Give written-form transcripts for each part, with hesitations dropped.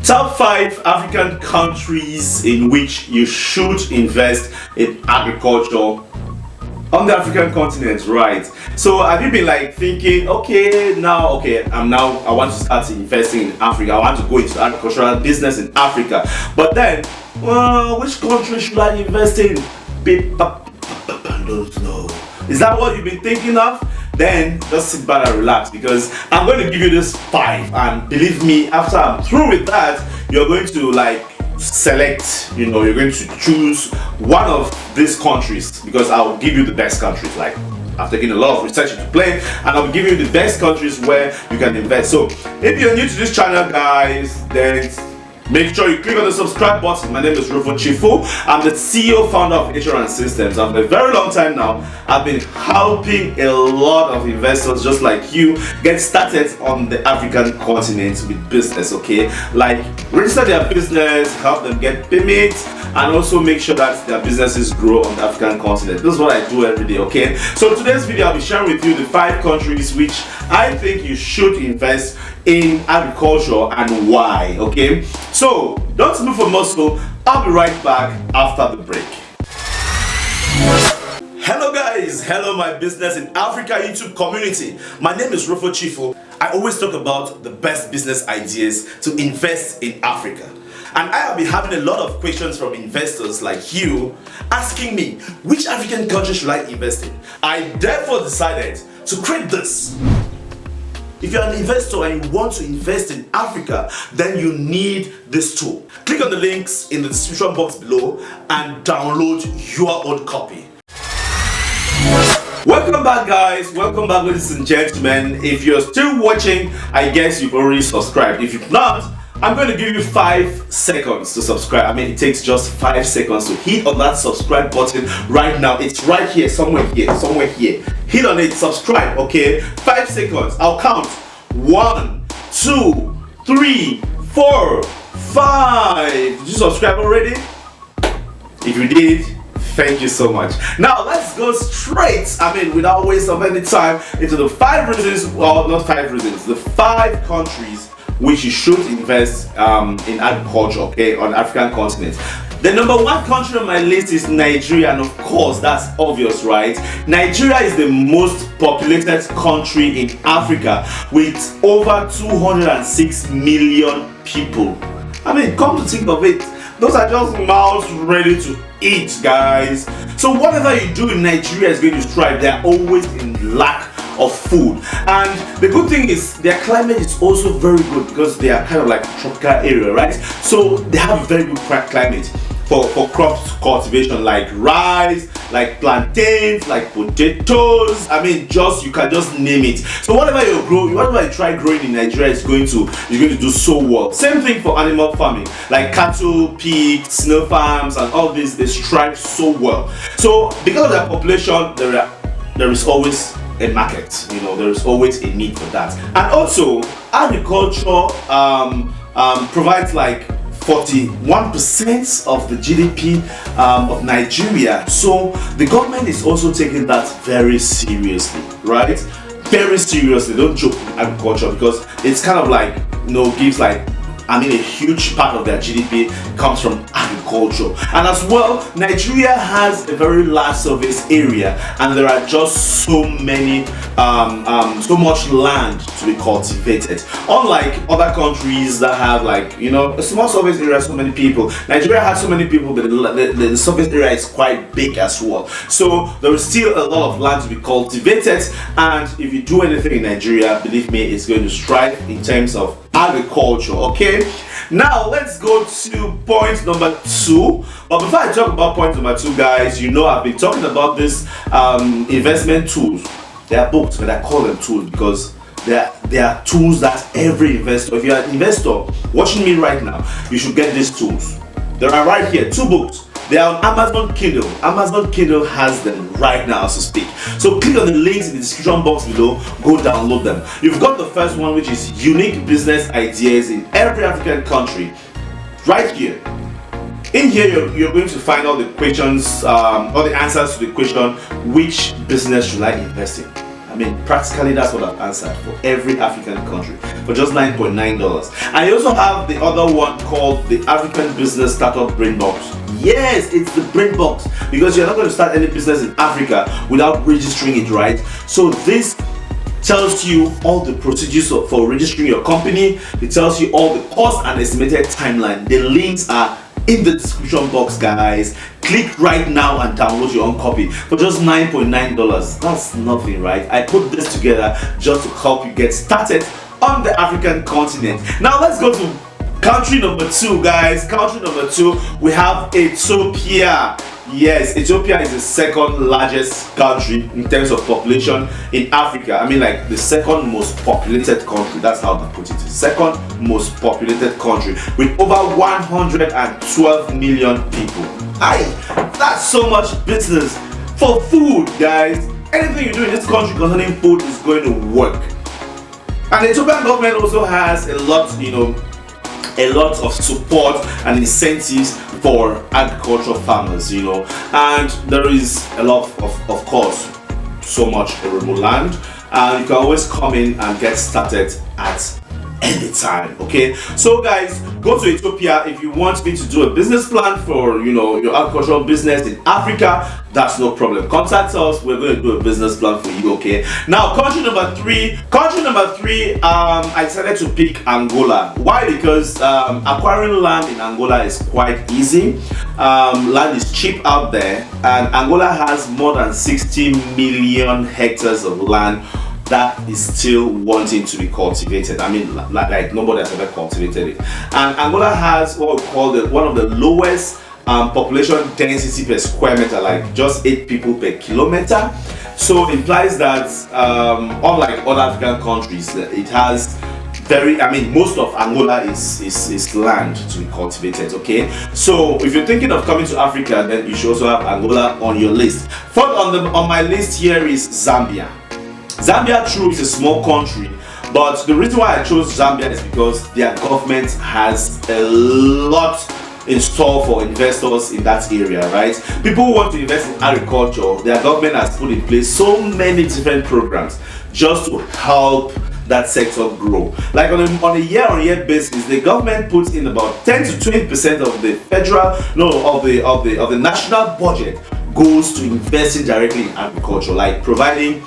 Top 5 African countries in which you should invest in agriculture on the African continent, right? So have you been like thinking, I want to start investing in Africa, I want to go into agricultural business in Africa, but then, which country should I invest in? I don't know. Is that what you've been thinking of? Then just sit back and relax, because I'm going to give you this 5, and believe me, after I'm through with that, you're going to like select, you're going to choose one of these countries, because I'll give you the best countries. Like, I've taken a lot of research into play, and I'll give you the best countries where you can invest. So if you're new to this channel, guys, then make sure you click on the subscribe button. My name is Rufo Chifu. I'm the CEO founder of HUDGE Systems. I've been a very long time now. I've been helping a lot of investors just like you get started on the African continent with business, okay? Like, register their business, help them get payments, and also make sure that their businesses grow on the African continent. This is what I do every day, okay? So today's video, I'll be sharing with you the 5 countries which I think you should invest in agriculture and why, okay? So don't move from Moscow. I'll be right back after the break. Hello guys, hello my business in Africa YouTube community. My name is Rufo Chifu. I always talk about the best business ideas to invest in Africa. And I have been having a lot of questions from investors like you asking me, which African country should I invest in? I therefore decided to create this. If you're an investor and you want to invest in Africa, then you need this tool. Click on the links in the description box below and download your own copy. Welcome back, guys. Welcome back, ladies and gentlemen. If you're still watching, I guess you've already subscribed. If you've not, I'm going to give you 5 seconds to subscribe. I mean, it takes just 5 seconds to hit on that subscribe button right now. It's right here, somewhere here. Hit on it, subscribe, okay? 5 seconds. I'll count. 1, 2, 3, 4, 5. Did you subscribe already? If you did, thank you so much. Now let's go straight, without waste of any time, into the 5 reasons, well, not 5 reasons, the 5 countries which you should invest in agriculture, okay, on the African continent. The number 1 country on my list is Nigeria, and of course that's obvious, right? Nigeria is the most populated country in Africa with over 206 million people. Come to think of it, those are just mouths ready to eat, guys. So whatever you do in Nigeria is going to thrive. They are always in lack of food, and the good thing is their climate is also very good because they are kind of like a tropical area, right? So they have a very good climate for crops cultivation, like rice, like plantains, like potatoes. You can just name it. So whatever you try growing in Nigeria is going to do so well. Same thing for animal farming, like cattle, pigs, snail farms, and all this. They thrive so well. So because of their population, there is always a market. There is always a need for that. And also agriculture provides like 41% of the GDP of Nigeria. So the government is also taking that very seriously, right? Very seriously. Don't joke with agriculture, because it's kind of like, gives like, a huge part of their GDP comes from agriculture. And as well, Nigeria has a very large surface area, and there are just so much land to be cultivated. Unlike other countries that have a small surface area, so many people. Nigeria has so many people, but the surface area is quite big as well. So there is still a lot of land to be cultivated, and if you do anything in Nigeria, believe me, it's going to strive in terms of agriculture, okay? Now let's go to point number 2. But before I talk about point number 2, guys, I've been talking about this investment tools. They are books, but I call them tools because they are tools that every investor, if you're an investor watching me right now, you should get these tools. There are right here 2 books. They are on Amazon Kindle. Amazon Kindle has them right now as we speak. So click on the links in the description box below, go download them. You've got the first one, which is Unique Business Ideas in Every African Country. Right here. In here, you're going to find all the questions, all the answers to the question, which business should I invest in? mean, practically that's what I've answered for every African country for just $9.9. And you also have the other one called the African Business Startup BRAINBOX. Yes, it's the BRAINBOX, because you're not going to start any business in Africa without registering it, right? So this tells you all the procedures for registering your company. It tells you all the cost and estimated timeline. The links are in the description box, guys. Click right now and download your own copy for just $9.9. That's nothing, right? I put this together just to help you get started on the African continent. Now let's go to country number 2, guys. Country number 2, we have Ethiopia. Yes, Ethiopia is the second largest country in terms of population in Africa. I mean, like the second most populated country. That's how I put it. Second most populated country with over 112 million people. Aye, that's so much business for food, guys. Anything you do in this country concerning food is going to work. And the Ethiopian government also has a lot, a lot of support and incentives for agricultural farmers, and there is a lot of course, so much arable land, and you can always come in and get started at any time. Okay, so guys, go to Ethiopia if you want me to do a business plan for your agricultural business in Africa. That's no problem. Contact us. We're going to do a business plan for you. Okay. Now, country number three. I decided to pick Angola. Why? Because acquiring land in Angola is quite easy. Land is cheap out there, and Angola has more than 60 million hectares of land that is still wanting to be cultivated. I mean, like nobody has ever cultivated it. And Angola has what we call one of the lowest population density per square meter, like just 8 people per kilometer. So it implies that unlike other African countries, it has most of Angola is land to be cultivated. Okay, so if you're thinking of coming to Africa, then you should also have Angola on your list. Fourth on my list here is Zambia. Zambia, true, is a small country, but the reason why I chose Zambia is because their government has a lot in store for investors in that area, right? People who want to invest in agriculture, their government has put in place so many different programs just to help that sector grow. Like on a year-on-year basis, the government puts in about 10 to 20% of the of the national budget goes to investing directly in agriculture, like providing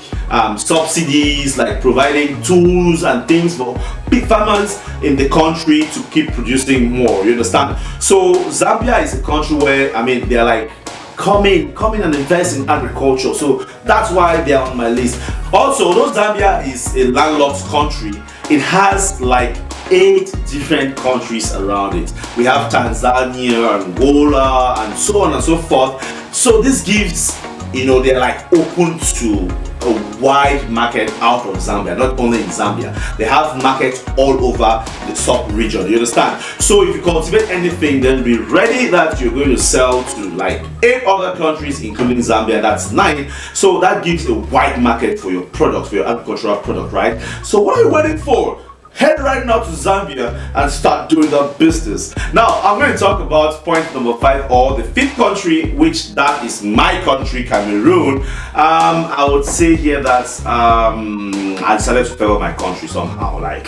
subsidies, like providing tools and things for big farmers in the country to keep producing more. You understand? So Zambia is a country where they're like come in and invest in agriculture. So that's why they're on my list. Also, although Zambia is a landlocked country, it has like 8 different countries around it. We have Tanzania, Angola, and so on and so forth. So this gives, they're like open to a wide market out of Zambia, not only in Zambia. They have markets all over the sub-region, you understand? So if you cultivate anything, then be ready that you're going to sell to like 8 other countries, including Zambia. That's 9. So that gives a wide market for your product, for your agricultural product, right? So what are you waiting for? Head right now to Zambia and start doing the business. Now, I'm going to talk about point number 5, or the 5th country, which that is my country, Cameroon. I would say here that I decided to favor my country somehow. Like,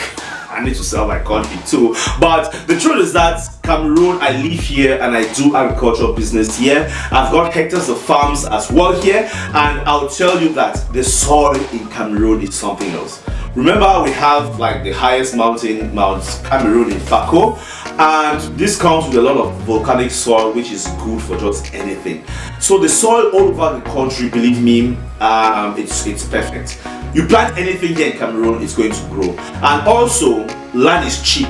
I need to sell my country too. But the truth is that Cameroon, I live here and I do agricultural business here. I've got hectares of farms as well here, and I'll tell you that the soil in Cameroon is something else. Remember, we have like the highest mountain, Mount Cameroon in Fako, and this comes with a lot of volcanic soil, which is good for just anything. So the soil all over the country, believe me, it's perfect. You plant anything here in Cameroon, it's going to grow. And also, land is cheap.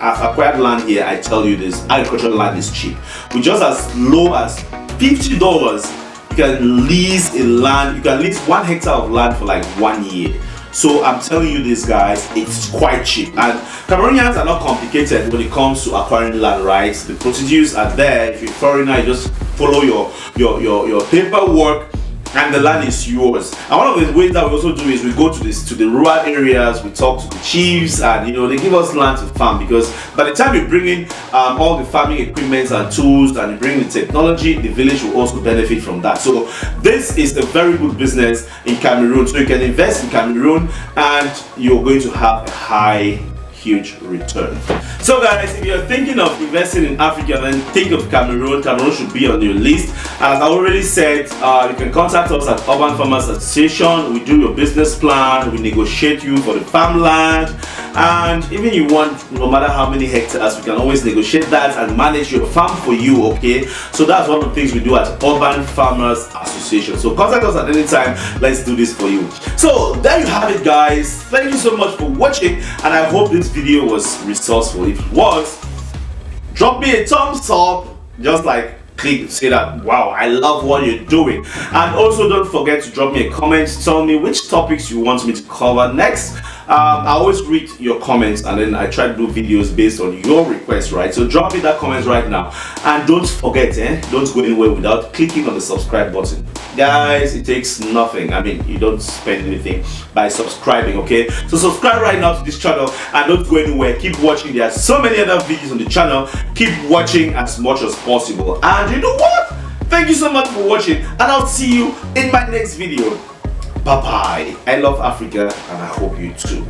I've acquired land here, I tell you this, agricultural land is cheap. With just as low as $50, you can lease a land, you can lease 1 hectare of land for like 1 year. So I'm telling you this, guys, it's quite cheap. And Cameroonians are not complicated when it comes to acquiring land, right? The procedures are there. If you're a foreigner, you just follow your paperwork and the land is yours. And one of the ways that we also do is we go to the rural areas, we talk to the chiefs, and they give us land to farm, because by the time you bring in all the farming equipment and tools, and you bring the technology, the village will also benefit from that. So this is a very good business in Cameroon. So you can invest in Cameroon and you're going to have a huge return. So guys, if you're thinking of investing in Africa, then think of Cameroon. Cameroon should be on your list. And as I already said, you can contact us at Urban Farmers Association. We do your business plan, we negotiate you for the farmland, and even you want no matter how many hectares, we can always negotiate that and manage your farm for you. Okay, so that's one of the things we do at Urban Farmers Association. So contact us at any time. Let's do this for you. So there you have it, guys. Thank you so much for watching, and I hope this video was resourceful. If it was, drop me a thumbs up, just like say that wow, I love what you're doing. And also don't forget to drop me a comment, tell me which topics you want me to cover next. I always read your comments, and then I try to do videos based on your request, right? So drop me that comment right now, and don't forget, don't go anywhere without clicking on the subscribe button. Guys, it takes nothing. I mean, you don't spend anything by subscribing, okay? So subscribe right now to this channel, and don't go anywhere. Keep watching. There are so many other videos on the channel. Keep watching as much as possible. And you know what? Thank you so much for watching, and I'll see you in my next video. Bye bye. I love Africa, and I hope you too.